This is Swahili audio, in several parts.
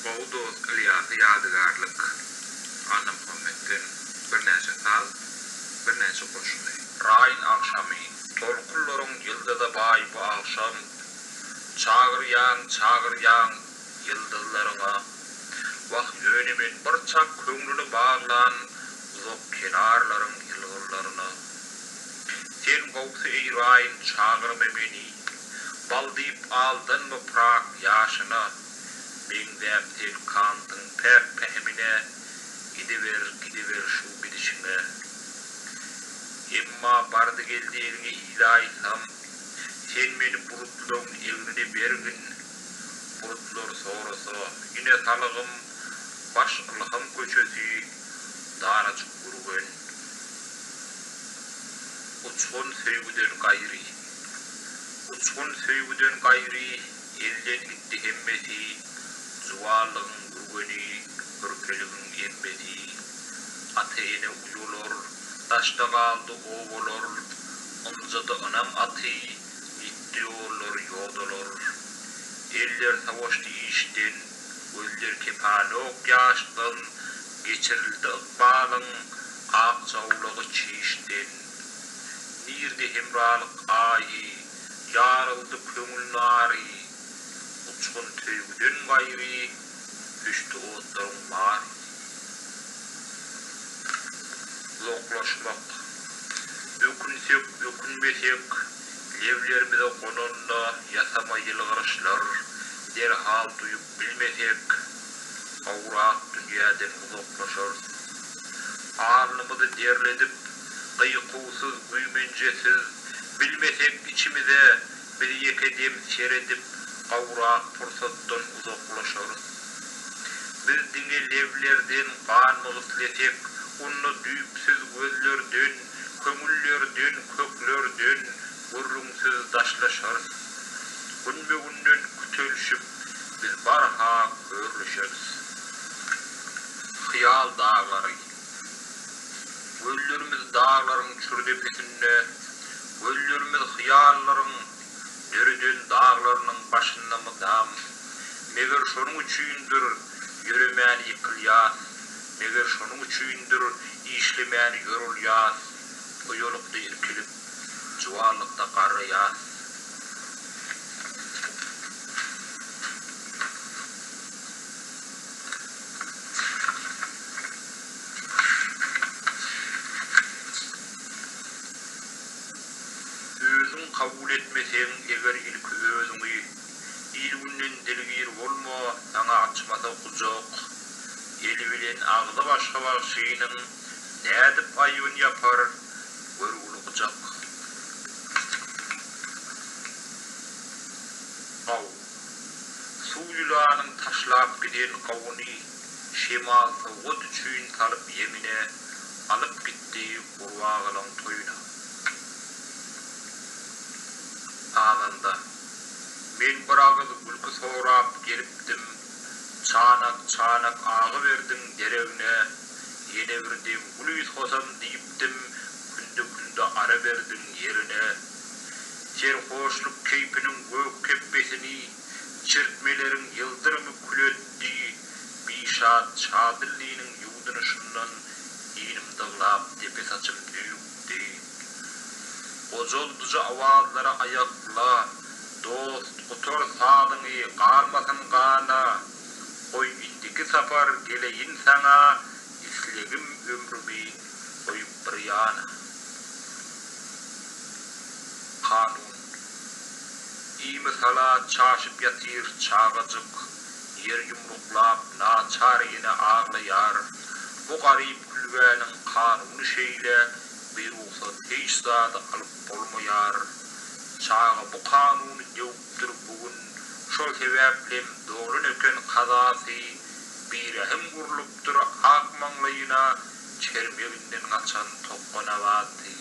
Mawdu yadigarlık Annamuhammet'in bir näçe saz, bir näçe goşuny. Raýyn akşamy, tolkullaryň ýyldada baý bu akşam, çagyrýan ýyldızlaryňa, wagt ýönemen bir çak köňlüni baglan uzak kenarlaryň ýylgylaryna. Sen gowsy eýraýyn çagyrma meni, baldyp aldynmy prak ýaşyna. Bengdäp tel kantyň pehmine, gidiver şu bidişine. Emma bardy geldiğini ilaýsam, sen meni burutlaryň elini bergin. Burutlar sorasa, ýine salygym, başkylygym köçesi, daraçyk gurgun. Uçgun söýgüden gaýry, elden gitdi hemmeti. Zuwallygyň gurguni, körkeligiň emmedi. Atyny uyulur, taşda galdy owalar. Onjada anam aty, gitti ýollar ýodalar. Eller savaşdy işden, gözler kepanok ýaşdan, geçirildi ykbalyň ak jawlagy çiişden. Nirdi hemralyk aýy, ýaryldy köňül nary. Uçgun töýgüden gaýry, düşdi otlaryň mary. Uzaklaşmak, ökünsek, ökünmesek, levlerimize konanda yasama ýylgyryşlar, derhal duýup bilmesek, awrak dünýäden uzaklaşar. Arlymyzy derledip, gyýkusyz, güýmenjesiz, bilmesek içimize bir ýekedem seredip, awrak pursatdan uzaklaşarız. Biz diňe levlerden gan mygysletek, onu düýpsiz gözlerden, köňüllerden, köklerden gurrunsyz daşlaşarız. Günbe-günden kütelşip biz barha görüşeriz. Hyýal daglary. Gözlerimiz dağlaryň çürdepesinde, gözlerimiz hyýallaryň dörüden dağlarynyň başynda dam. Meger şonuň üçindir ýüremän ýykylýar, meger şonuň üçindir işlemän ýörülýär. O ýolukda irkilip, juwallykda garrýar. Özüň kabul etmeseň, eger ilki özüňi ilgünden dilgir bolma, sana açmasa kujak. Eli bilen agdy başga başynyň nädip aýyn ýapar, görgülükjak. Aw, suýulanyň taşlap giden gawyny şemal sowgat üçin talyp ýemine alyp gitdi gurbagynyň toýuna. Ananda men bir agyz gülki sorap gelipdim. Çanak agy berdim deregine. Ýene birdim gülüs hosam diýipdim. Günde ara berdim ýerine. Serhoşluk keypiniň gök keppesini, çirtmeleriň ýyldyrmy kületdi. Bişat çadyllygynyň ýuwdunuşyndan ýenim daglap tepe saçym düýükdi. Ojolduja awazlara ayakla, dost otor sağlyňy galmasyn gana. Oy indiki sapar geleyin sana, islegim ömrümi koyup bir yana. Kanun İmi sala çaşıp yatyr çağacık, yer yumruklap naçar ýene ağlaýar. Bu garip külbäniň kanuny şeýle bir ruhsat hiç zady alyp bolmaýar. Çağa bu kanuny döwüpdir bugün, şol sebäplim dogry öken kazasy bir hem gurulupdyr ak maňlaýyna, çermeginden gaçan tokganawaty.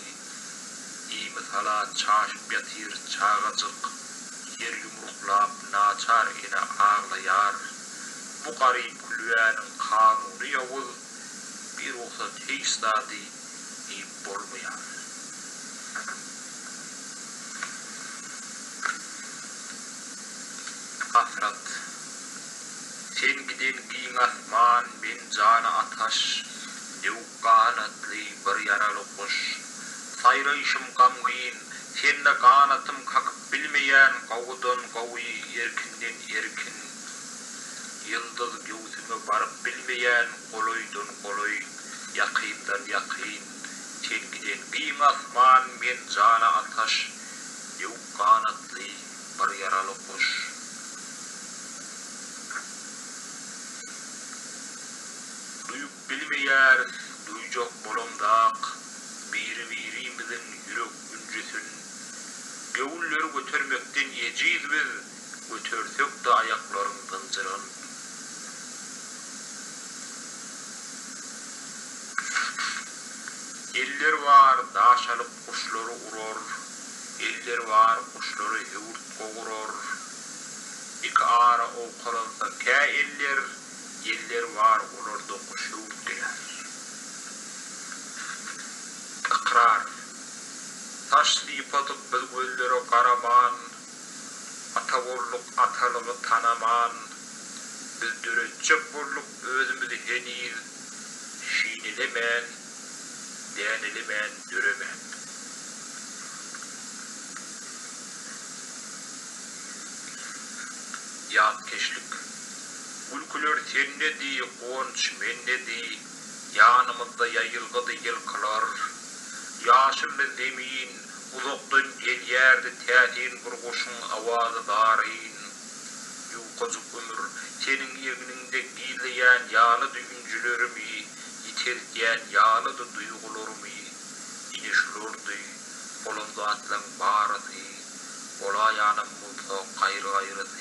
İmi sala çaşyp yatyr çağajyk, yer yumruklap naçar ýene ağlaýar. Bu garip külbäniň kanuny ýawuz, bir ruhsat hiç zady bolmaýar. Afrat Sen giden giyin asman, men cana ataş, Nevuk kanatlı bir yaralı kuş. Sayrayışım gamgin, senle kanatım kakıp bilmeyen Kavudun kavi erkinden erkin. Yıldız göğsüme barıp bilmeyen Koloydun koloy, yakından yakin. Sen giden giyin asman, men cana ataş, Nevuk kanatlı bir yaralı kuş. Duyup bilmeyer, duyacak bolomdak, birimizin yürek güncüsün. Gövülleri götürmekten yeciyiz biz, götürsek de ayakların gıncırın. Eller var, daş alıp kuşları urur, eller var, kuşları hevurt koğurur. İki ara okulunsa kâ eller var, olurdu kuş hevurt gelir. İkrar, taş sipatıp biz göllere karaman, atavorluk atalığı tanaman, biz döretçek borluk özümüzü henir, şiinilemen, denilemen, döremen. Yadkeşlik, ülküler senne di, onç menne di, yanımızda yayılgıdı yılkılar, yaşımlı zemin, uzaktan geliyerdi tәтен bir koşun avazı darayın. Yuqacık ömür, senin yergininde giyleyen yağlı düğüncülerimi, yiterken yağlı da duygularımı, inişlordu, kolunda atlan bağırdı, ola yanım bulsa gayrı gayrısı,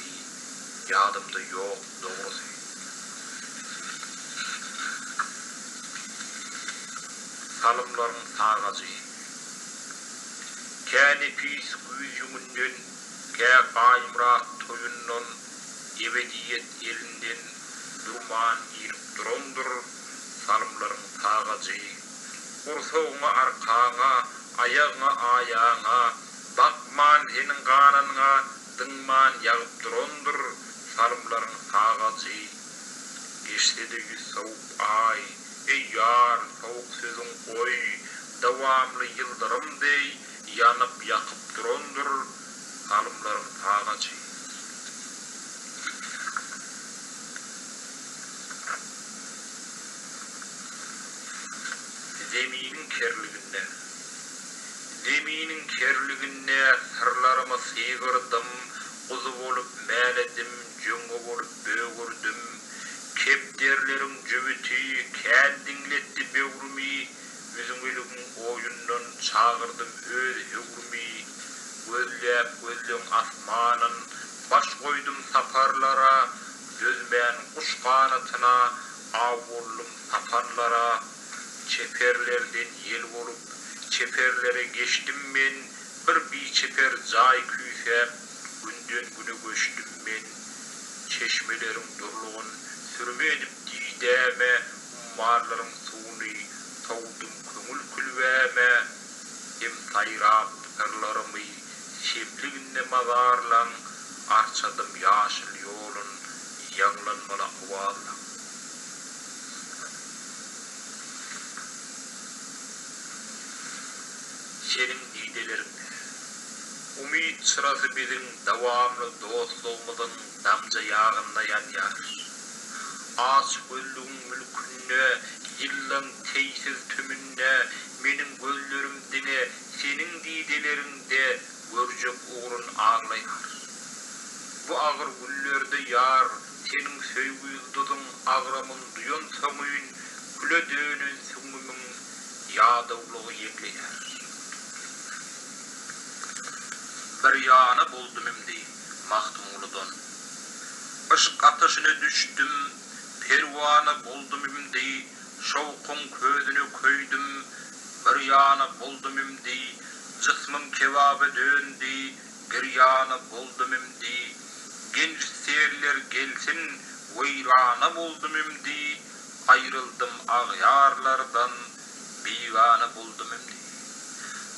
yadımda yok doğrusu. Salımların sağacı, kâne pis güz yüngünden, kâ qaymrat toyundan, ebediyet elinden durman yirip durandır, salımların sağacı. Kursağına arkağına, ayağına ayağına, bakman senin kanına, dıngman yağıp durandır, salımların sağacı. Geçti de yüz soğuk ay, ey yar soğuk sözün koy, devamlı yıldırım dey, yanıp yakıp durandır, salımların sağacı. Zeminin kerliginde sırlarımı sıyırdım, kuzu olup meledim, cüngü olup böğürdüm. Kepterlerin cübütü, kâl dinletti böğürmi, yüzüngülüğün oyundan çağırdım öz hügrmi. Gözlem asmanın, baş koydum saparlara, gözmen kuş kanatına, avullum sapanlara. Çeperlerden yel olup, çeperlere geçtim ben, bir çeper cay küyse, günden güne göçtüm ben. Çeşmelerin durluğun sürme edip dideme, ummarların suğunu savdum köngül külveme. Hem sayrap kırlarımı, şemliğinde mazarlan, arçadım yaşıl yolun, yanlanmalı kuvallan. Senin didelerinde, umid sırası bizim devamlı dostluğumuzun damca yağında yar. Ağaç göllüğün mülkünne, yıllan teysiz tümünne, benim göllerimdine, senin didelerinde görecek uğrun ağlayar. Bu ağır güllerde yar, senin söygü yıldızın ağramın duyan samuyun, güle dönün sümümün yağdavlığı yekleyer. Bir yana buldum imdi Mahtumuludan. Işık ateşine düştüm, pervana buldum imdi, şavkun közünü köydüm. Bir yana buldum imdi, cismim kebabı döndü, bir yana buldum imdi. Genç serler gelsin, veyrana buldum imdi, ayrıldım ağyarlardan, bigana buldum imdi.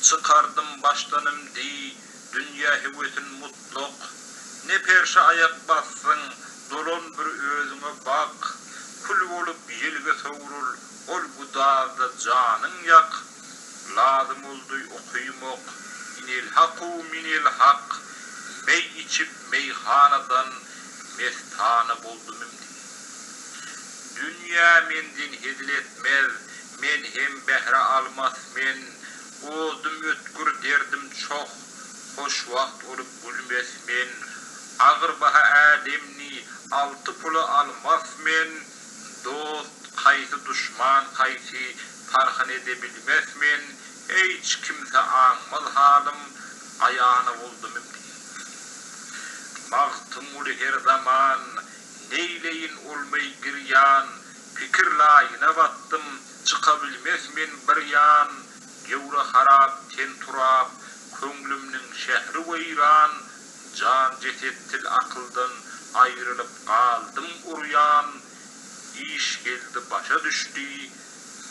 Çıkardım baştan imdi, dünya hevesin mutluk, ne perşe ayak bassın, dolun bir özüne gözüge soğurul, ol bu dağda canın yak, lazım oldu okuyumok, inil haku minil hak, mey içip meyhanadan mestana buldum imdi. Dünya mendin hediletmez, men hem behre almaz men, oldum ötkür derdim çok, hoş vakt olup gülmez men, ağır baha ademni altı pulu almaz men, dost kaysı düşman kaysı farkın edebilmez men, hiç kimse ağmaz halim, ayağına buldum imdi. Mağtımul her zaman, neyleyin olmay giryan, fikir layına battım, çıkabilmez men bir yan, gevre harap ten turap, könglimnin şehri veyran, can cesettil akıldan ayrılıp kaldım uryan, iş geldi başa düştü,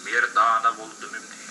merdana buldum imdi.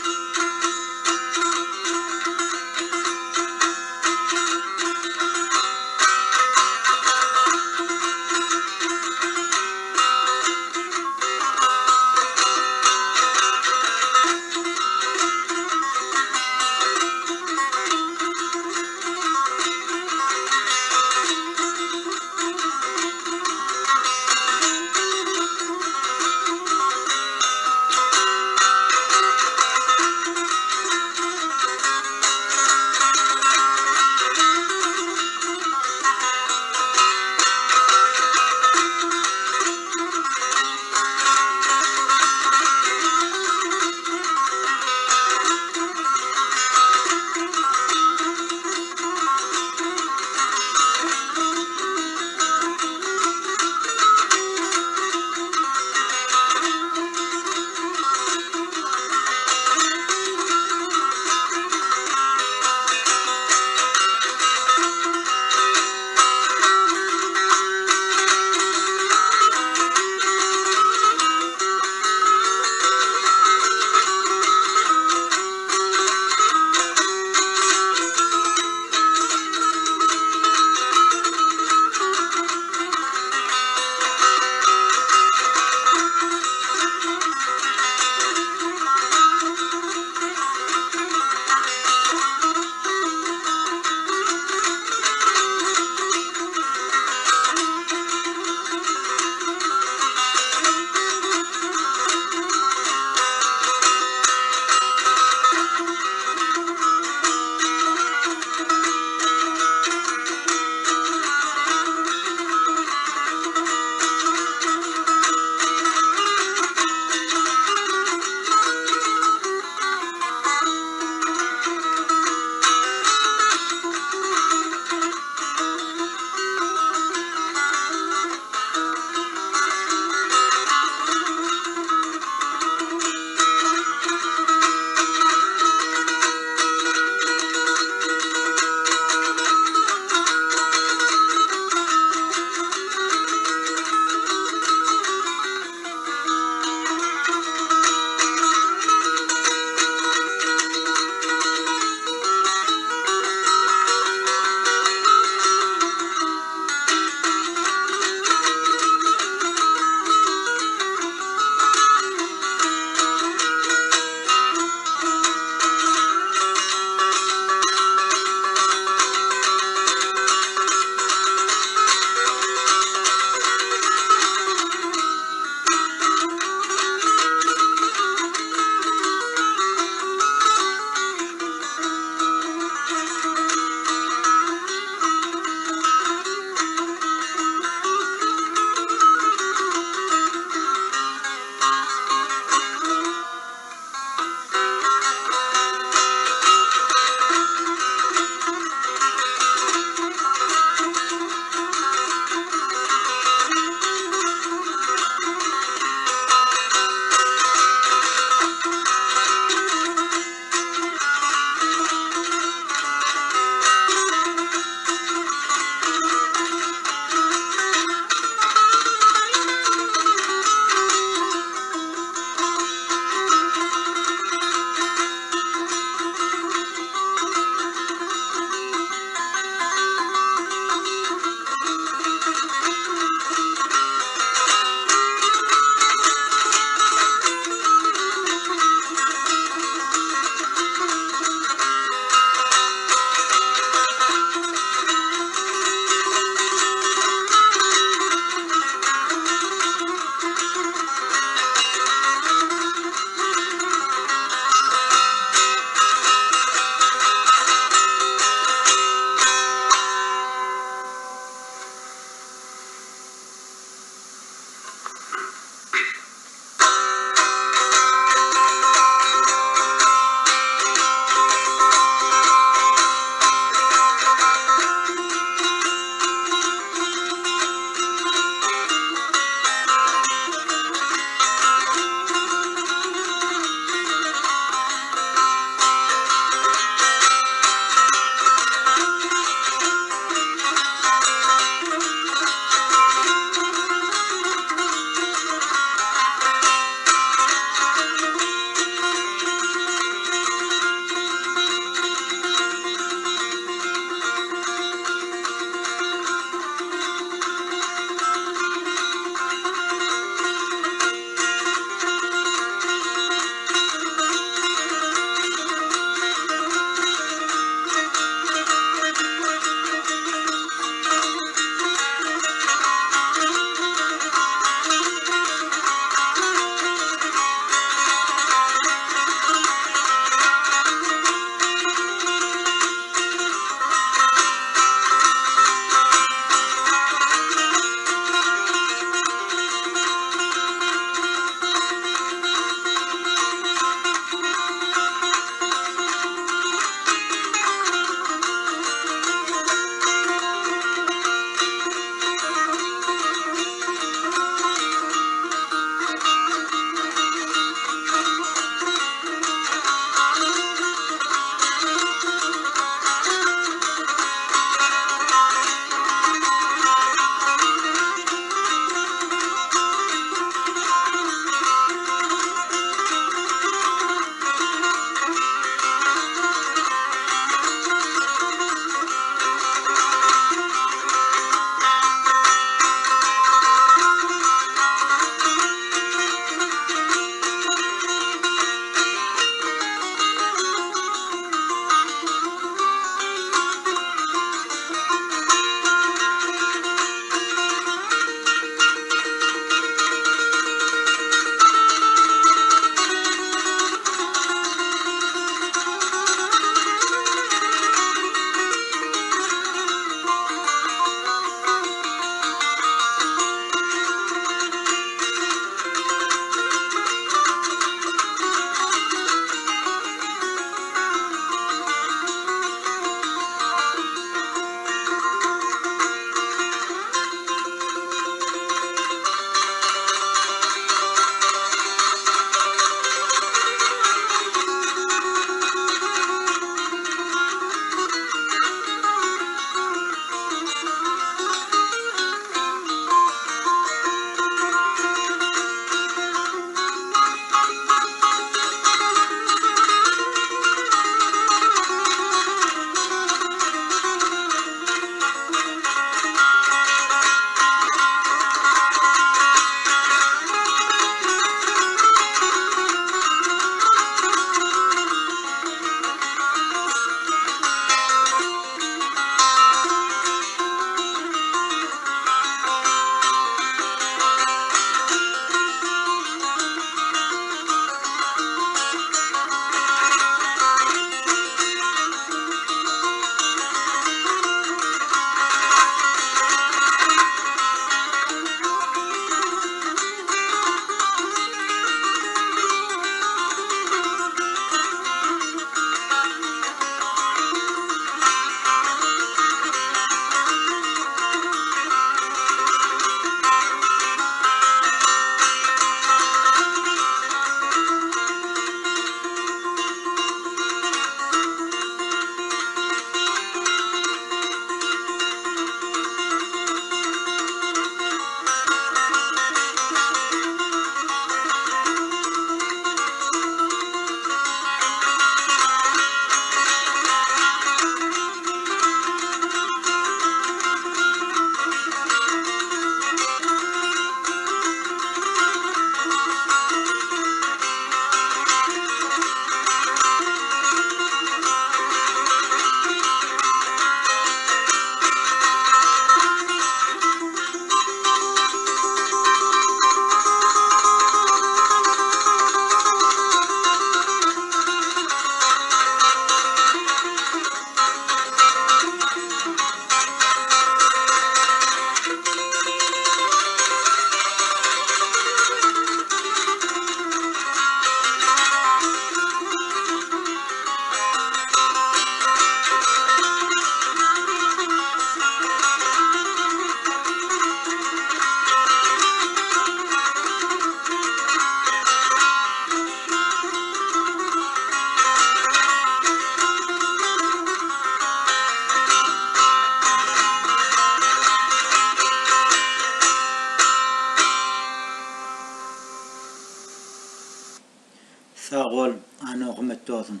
Annamuhammet olsun.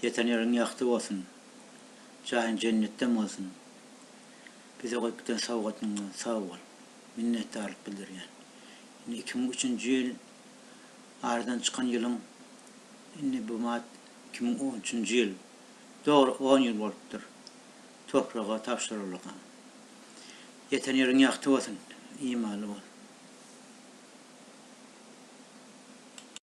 Yeteneğin yaktı olsun. Cahin cennetten olsun. Bize koyuktan savgatın sağ ol. Minnettarlık bildir yani. 2003 yıl aradan çıkan yılın bu mat 2013 yıl doğru 10 yıl olupdur. Toprağa tapşırılgan. Yeteneğin yaktı olsun. İmalı ol.